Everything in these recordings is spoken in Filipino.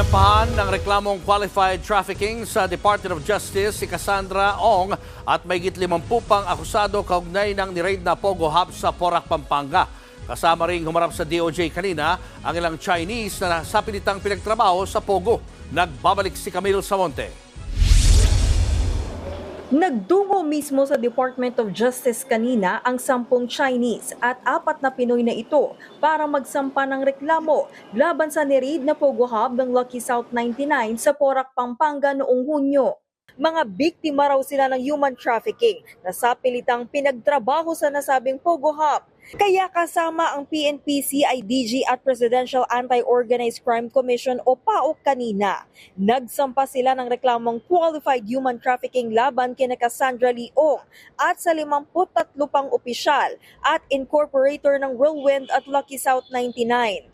Sinampahan ng reklamong qualified trafficking sa Department of Justice si Cassandra Ong at mahigit 50 pang akusado kaugnay ng niraid na Pogo Hub sa Porac, Pampanga. Kasama ring humarap sa DOJ kanina ang ilang Chinese na sapilitang pinagtrabaho sa Pogo. Nagbabalik si Camille Samonte. Nagdungo mismo sa Department of Justice kanina ang 10 Chinese at 4 na Pinoy na ito para magsampa ng reklamo laban sa niraid na Pogo Hub ng Lucky South 99 sa Porac, Pampanga noong Hunyo. Mga biktima raw sila ng human trafficking na sapilitang pinagtrabaho sa nasabing Pogo Hub. Kaya kasama ang PNP, CIDG at Presidential Anti-Organized Crime Commission o PAOK kanina. Nagsampa sila ng reklamong qualified human trafficking laban kina Cassandra Leong at sa 53 pang opisyal at incorporator ng Whirlwind at Lucky South 99.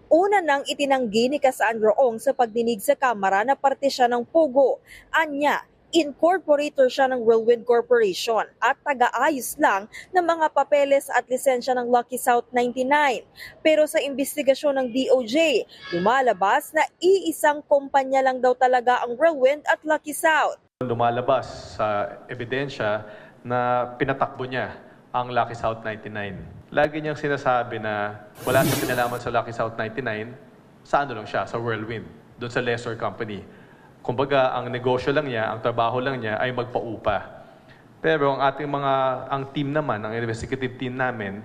Una nang itinanggi ni Cassandra Ong sa pagdinig sa Kamara na parte siya ng Pogo. Anya, incorporator siya ng Whirlwind Corporation at taga-ayos lang ng mga papeles at lisensya ng Lucky South 99. Pero sa investigasyon ng DOJ, lumalabas na iisang kumpanya lang daw talaga ang Whirlwind at Lucky South. Lumalabas sa ebidensya na pinatakbo niya ang Lucky South 99. Lagi niyang sinasabi na wala siyang kinalaman sa Lucky South 99, sa ano lang siya, sa Whirlwind, doon sa lesser company. Kumbaga, ang negosyo lang niya, ang trabaho lang niya ay magpaupa. Pero ang team naman, ang investigative team namin,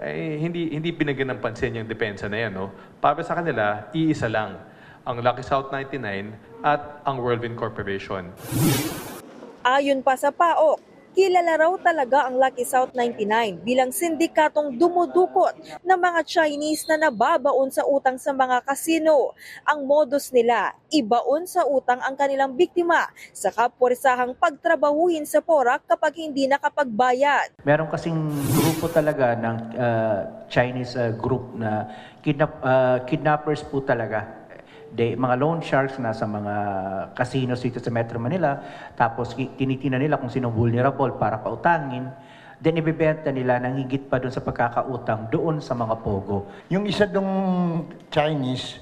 ay hindi binigyan ng pansin yung depensa na yan. No? Para sa kanila, iisa lang, ang Lucky South 99 at ang Whirlwind Corporation. Ayon pa sa PAOK, kilala raw talaga ang Lucky South 99 bilang sindikatong dumudukot ng mga Chinese na nababaon sa utang sa mga kasino. Ang modus nila, ibaon sa utang ang kanilang biktima sa kapuwersahang pagtrabahuhin sa Porac kapag hindi nakapagbayad. Meron kasing grupo talaga ng Chinese group na kidnappers po talaga. Mga loan sharks na sa mga casinos dito sa Metro Manila, tapos tinitingnan nila kung sino vulnerable para pautangin, then ibebenta nila ng higit pa doon sa pagkakautang doon sa mga Pogo. Yung isa dong Chinese,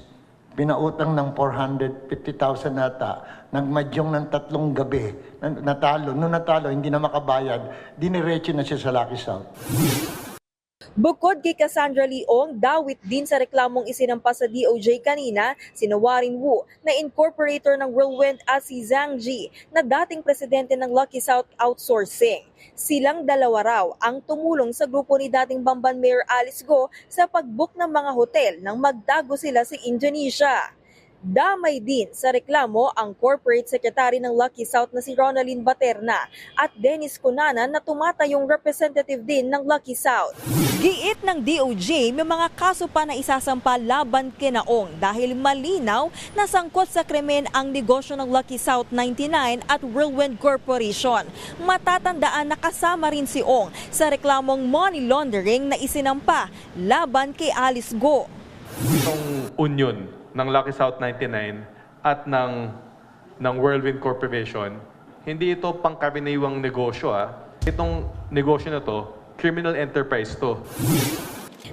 pinautang ng 450,000 nata, nagmadyong ng 3 gabi, natalo. Nung natalo, hindi na makabayad, diniretso na siya sa Lucky South. Bukod kay Cassandra Leong, dawit din sa reklamong isinampa sa DOJ kanina si Warren Wu na incorporator ng Whirlwind at si Zhang Ji na dating presidente ng Lucky South Outsourcing. Silang dalawa raw ang tumulong sa grupo ni dating Bamban Mayor Alice Go sa pag-book ng mga hotel nang magtago sila sa Indonesia. Damay din sa reklamo ang corporate secretary ng Lucky South na si Ronaldin Baterna at Dennis Cunanan na tumatayong representative din ng Lucky South. Giit ng DOJ, may mga kaso pa na isasampa laban kina Ong dahil malinaw na sangkot sa krimen ang negosyo ng Lucky South 99 at Whirlwind Corporation. Matatandaan na kasama rin si Ong sa reklamong money laundering na isinampa laban kay Alice Go. Itong union ng Lucky South 99 at ng Whirlwind Corporation, hindi ito pangkaraniwang negosyo. Itong negosyo na to, criminal enterprise to.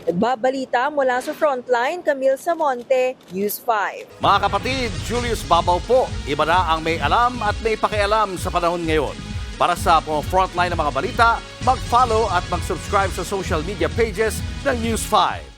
Nagbabalita mula sa Frontline, Camille Samonte, News 5. Mga kapatid, Julius Babaw po. Iba na ang may alam at may pakialam sa panahon ngayon. Para sa Frontline ng mga balita, mag-follow at mag-subscribe sa social media pages ng News 5.